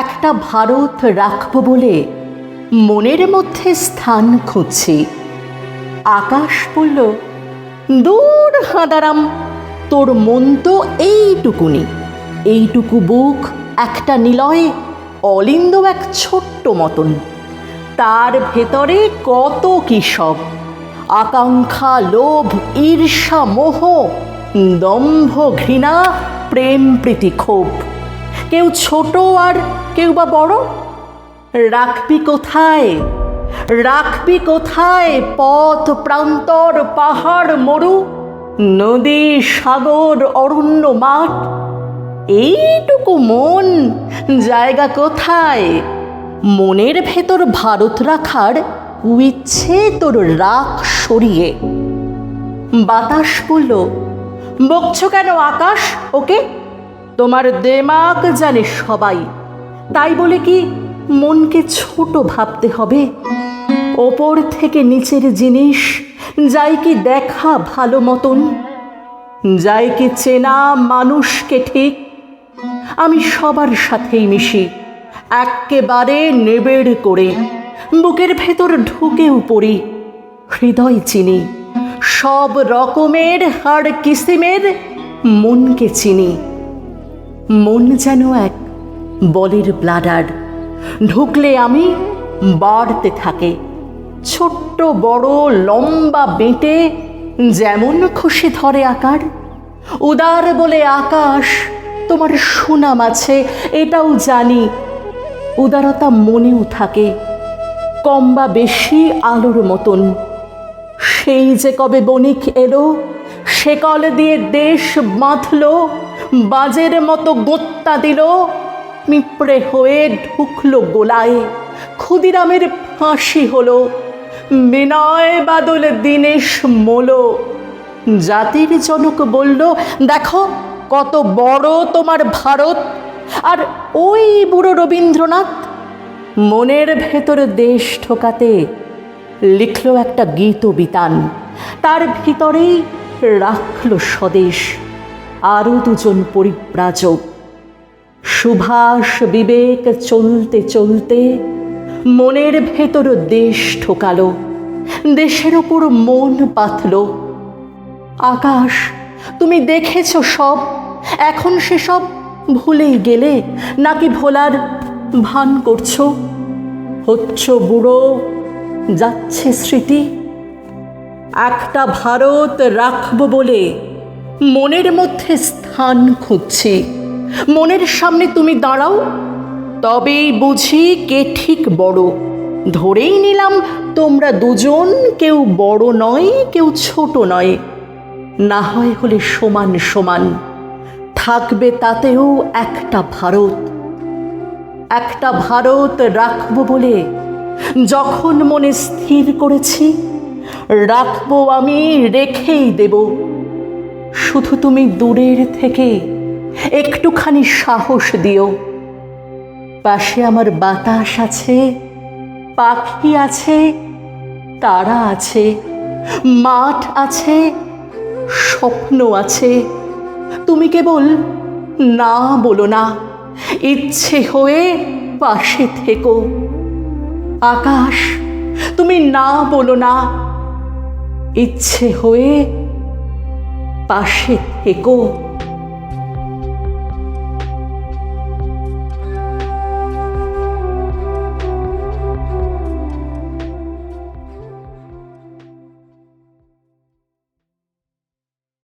একটা ভারত রাখব বলে মনের মধ্যে স্থান খুঁজছি। আকাশ বলল, দূর হাঁদারাম, তোর মন তো এইটুকুনি, এইটুকু বুক, একটা নিলয়, অলিন্দ এক ছোট্ট মতন, তার ভেতরে কত কি সব আকাঙ্ক্ষা, লোভ, ঈর্ষা, মোহ, দম্ভ, ঘৃণা, প্রেম, প্রীতি, ক্ষোভ। কেউ ছোট আর কেউ বা বড়। রাখবি কোথায়, রাখবি কোথায় পথ, প্রান্তর, পাহাড়, মরু, নদী, সাগর, অরণ্য, মাঠ? এইটুকু মন জায়গা কোথায়? মনের ভেতর ভারত রাখার ইচ্ছে তোর রাখ সরিয়ে। বাতাস বলল, বকছ কেন আকাশ ওকে? তোমার দেমাগ জানে সবাই, তাই বলে কি মনকে ছোট ভাবতে হবে? ওপর থেকে নিচের জিনিস যাই কি দেখা ভালো মতন, যাই কি চেনা মানুষকে ঠিক। আমি সবার সাথেই মিশি, এক্কেবারে নিবিড় করে, বুকের ভেতর ঢুকেও পড়ি, হৃদয় চিনি, সব রকমের হাড় কিসিমের মনকে চিনি। মন যেন এক বলের ব্লাডার, ঢুকলে আমি বাড়তে থাকে, ছোট্ট বড় লম্বা বেঁটে যেমন খুশি ধরে আকার। উদার বলে আকাশ, তোমার সুনাম আছে এটাও জানি, উদারতা মনেও থাকে, কম বা বেশি আলোর মতন। সেই যে কবে বণিক এলো, সে কল দিয়ে দেশ বাঁধল, বাজের মতো গোত্তা দিল, পিঁপড়ে হয়ে ঢুকলো গোলায়, ক্ষুদিরামের ফাঁসি হলো, বিনয় বাদল দীনেশ মোলো। জাতির জনক বলল, দেখো কত বড় তোমার ভারত। আর ওই বুড়ো রবীন্দ্রনাথ মনের ভেতর দেশ ঠোকাতে লিখল একটা গীত বিতান, তার ভিতরেই রাখল স্বদেশ। আরও দুজন পরিব্রাজক, সুভাষ বিবেক চলতে চলতে মনের ভেতর দেশ ঠোকালো, দেশের ওপর মন পাতল। আকাশ, তুমি দেখেছ সব, এখন সেসব ভুলেই গেলে, নাকি ভোলার ভান করছো? হচ্ছ বুড়ো, যাচ্ছে স্মৃতি। একটা ভারত রাখব বলে মনের মধ্যে স্থান খুঁজছি। মনের সামনে তুমি দাঁড়াও, তবেই বুঝি কে ঠিক বড়। ধরেই নিলাম তোমরা দুজন কেউ বড় নয়, কেউ ছোট নয়, না হয় হলে সমান সমান, থাকবে তাতেও একটা ভারত। একটা ভারত রাখব বলে যখন মনে স্থির করেছি, রাখবো আমি, রেখেই দেব। শুধু তুমি দূরের থেকে একটুখানি সাহস দিও। পাশে আমার বাতাস আছে, পাখি আছে, তারা আছে, মাঠ আছে, স্বপ্ন আছে। তুমি কেবল না বলো না, ইচ্ছে হয়ে পাশে থেকো। আকাশ, তুমি না বলো না, ইচ্ছে হয়ে পাশে থেকো।